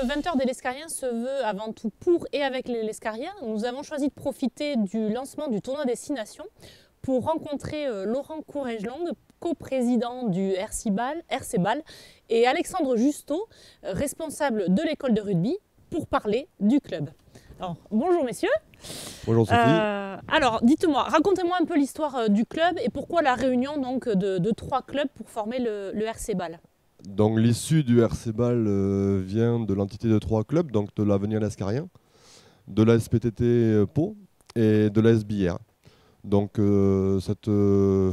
le 20h des Lescariens se veut avant tout pour et avec les Lescariens, nous avons choisi de profiter du lancement du tournoi Destination pour rencontrer Laurent Courrèges-Long, coprésident du RC Ball, et Alexandre Justo, responsable de l'école de rugby, pour parler du club. Alors, bonjour messieurs. Bonjour Sophie. Alors, dites-moi, racontez-moi un peu l'histoire du club et pourquoi la réunion donc, de 3 clubs pour former le RC Ball. Donc l'issue du RC Ball vient de l'entité de 3 clubs, donc de l'Avenir Lescarien, de la SPTT Pau et de la SBR. Donc cette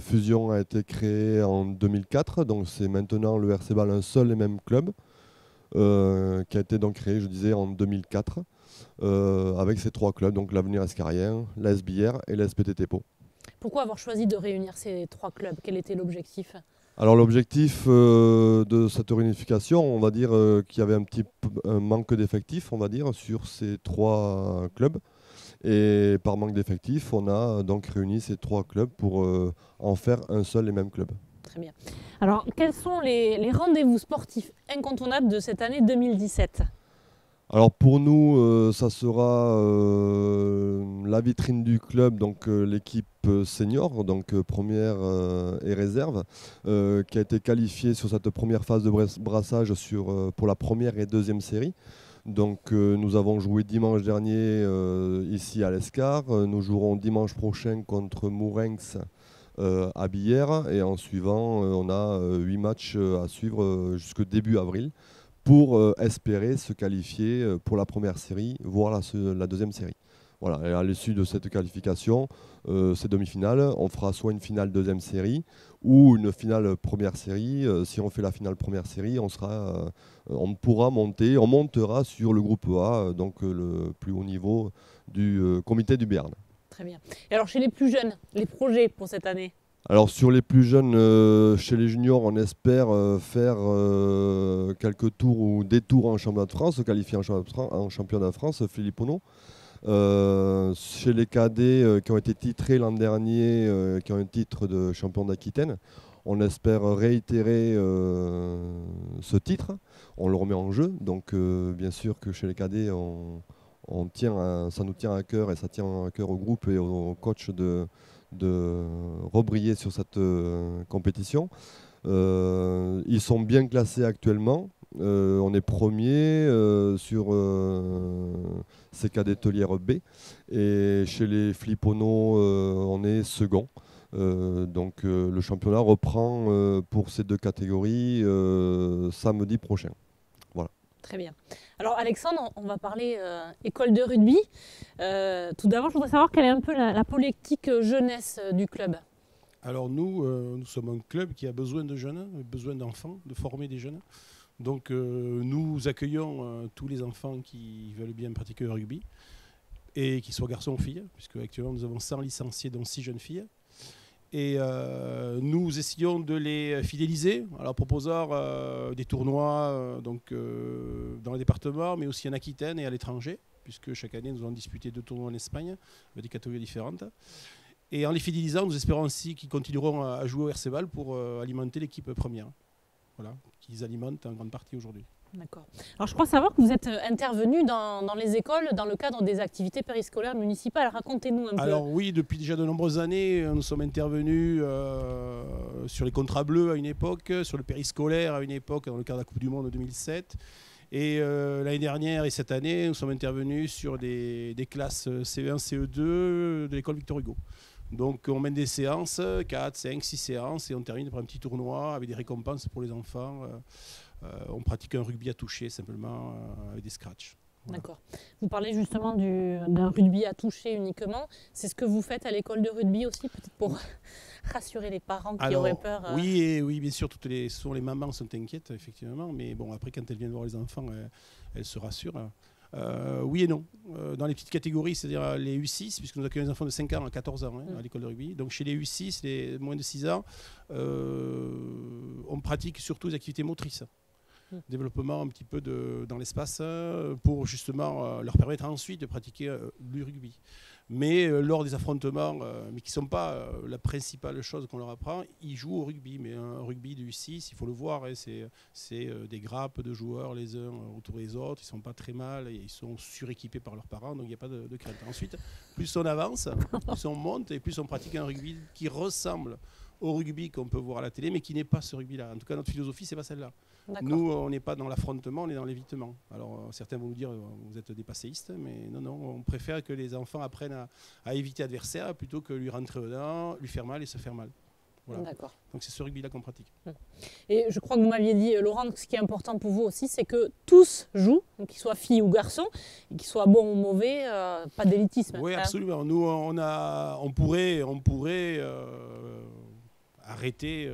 fusion a été créée en 2004, donc c'est maintenant le RC Ball un seul et même club qui a été donc créé, je disais, en 2004 avec ces 3 clubs, donc l'Avenir Lescarien, la SBR et la SPTT Pau. Pourquoi avoir choisi de réunir ces 3 clubs? Quel était l'objectif? Alors l'objectif de cette réunification, on va dire qu'il y avait un manque d'effectifs, on va dire, sur ces 3 clubs. Et par manque d'effectifs, on a donc réuni ces 3 clubs pour en faire un seul et même club. Très bien. Alors, quels sont les rendez-vous sportifs incontournables de cette année 2017? Alors pour nous, ça sera la vitrine du club, donc l'équipe senior, donc première et réserve, qui a été qualifiée sur cette première phase de brassage pour la première et deuxième série. Donc nous avons joué dimanche dernier ici à l'Escar. Nous jouerons dimanche prochain contre Mourenx à Billère. Et en suivant, on a 8 matchs à suivre jusqu'au début avril pour espérer se qualifier pour la première série, voire la deuxième série. Voilà. Et à l'issue de cette qualification, ces demi-finales, on fera soit une finale deuxième série ou une finale première série. Si on fait la finale première série, on montera sur le groupe A, donc le plus haut niveau du comité du Béarn. Très bien. Et alors chez les plus jeunes, les projets pour cette année? Alors sur les plus jeunes, chez les juniors, on espère faire quelques tours ou des tours en championnat de France, se qualifier en championnat de France, Philippe Ono. Chez les cadets qui ont été titrés l'an dernier, qui ont un titre de champion d'Aquitaine, on espère réitérer ce titre. On le remet en jeu. Donc bien sûr que chez les cadets, ça nous tient à cœur et ça tient à cœur au groupe et au coach de rebriller sur cette compétition. Ils sont bien classés actuellement. On est premier sur CKD Telière B. Et chez les Flippono, on est second. Donc le championnat reprend pour ces 2 catégories samedi prochain. Voilà. Très bien. Alors Alexandre, on va parler école de rugby. Tout d'abord, je voudrais savoir quelle est un peu la politique jeunesse du club. Alors nous sommes un club qui a besoin de jeunes, besoin d'enfants, de former des jeunes. Donc nous accueillons tous les enfants qui veulent bien pratiquer le rugby, et qu'ils soient garçons ou filles, puisque actuellement nous avons 100 licenciés, dont 6 jeunes filles. Et nous essayons de les fidéliser en leur proposant des tournois dans le département, mais aussi en Aquitaine et à l'étranger, puisque chaque année nous allons disputer 2 tournois en Espagne avec des catégories différentes. Et en les fidélisant, nous espérons aussi qu'ils continueront à jouer au RC Ball pour alimenter l'équipe première. Voilà, qu'ils alimentent en grande partie aujourd'hui. D'accord. Alors je crois savoir que vous êtes intervenu dans les écoles dans le cadre des activités périscolaires municipales. Racontez-nous un peu. Alors oui, depuis déjà de nombreuses années, nous sommes intervenus sur les contrats bleus à une époque, sur le périscolaire à une époque, dans le cadre de la Coupe du Monde 2007. Et l'année dernière et cette année, nous sommes intervenus sur des classes CE1, CE2 de l'école Victor Hugo. Donc on mène des séances, 4, 5, 6 séances, et on termine par un petit tournoi avec des récompenses pour les enfants. On pratique un rugby à toucher simplement avec des scratchs. Voilà. D'accord. Vous parlez justement d'un rugby à toucher uniquement. C'est ce que vous faites à l'école de rugby aussi, peut-être pour rassurer les parents qui auraient peur. Oui, bien sûr, souvent les mamans sont inquiètes, effectivement. Mais bon, après, quand elles viennent voir les enfants, elles se rassurent. Oui et non. Dans les petites catégories, c'est-à-dire les U6, puisque nous accueillons les enfants de 5 ans à 14 ans à l'école de rugby. Donc chez les U6, les moins de 6 ans, on pratique surtout des activités motrices. Développement un petit peu dans l'espace pour justement leur permettre ensuite de pratiquer du rugby. Mais lors des affrontements, mais qui ne sont pas la principale chose qu'on leur apprend, ils jouent au rugby. Mais un rugby de U6, il faut le voir, hein, c'est des grappes de joueurs les uns autour des autres. Ils ne sont pas très mal, et ils sont suréquipés par leurs parents, donc il n'y a pas de crainte. Ensuite, plus on avance, plus on monte et plus on pratique un rugby qui ressemble au rugby qu'on peut voir à la télé, mais qui n'est pas ce rugby-là. En tout cas, notre philosophie, c'est pas celle-là. Nous, on n'est pas dans l'affrontement, on est dans l'évitement. Alors, certains vont nous dire, vous êtes des passéistes, mais non, on préfère que les enfants apprennent à éviter l'adversaire plutôt que lui rentrer dedans, lui faire mal et se faire mal. Voilà. Donc, c'est ce rugby-là qu'on pratique. Et je crois que vous m'aviez dit, Laurent, que ce qui est important pour vous aussi, c'est que tous jouent, qu'ils soient filles ou garçons, et qu'ils soient bons ou mauvais, pas d'élitisme. Oui, absolument. Nous, on pourrait arrêter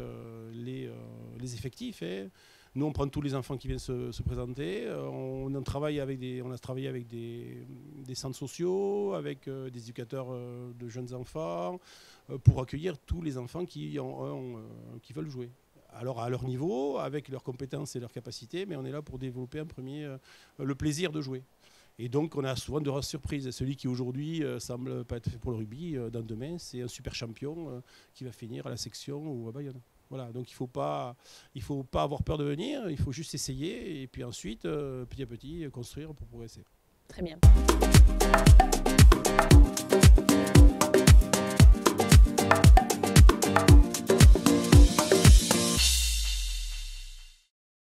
les effectifs. Nous, on prend tous les enfants qui viennent se présenter. On a travaillé avec des centres sociaux, avec des éducateurs de jeunes enfants, pour accueillir tous les enfants qui veulent jouer. Alors à leur niveau, avec leurs compétences et leurs capacités, mais on est là pour développer le plaisir de jouer. Et donc on a souvent de surprises. Celui qui aujourd'hui semble pas être fait pour le rugby, dans demain, c'est un super champion qui va finir à la section ou à Bayonne. Voilà, donc il faut pas avoir peur de venir, il faut juste essayer et puis ensuite, petit à petit, construire pour progresser. Très bien.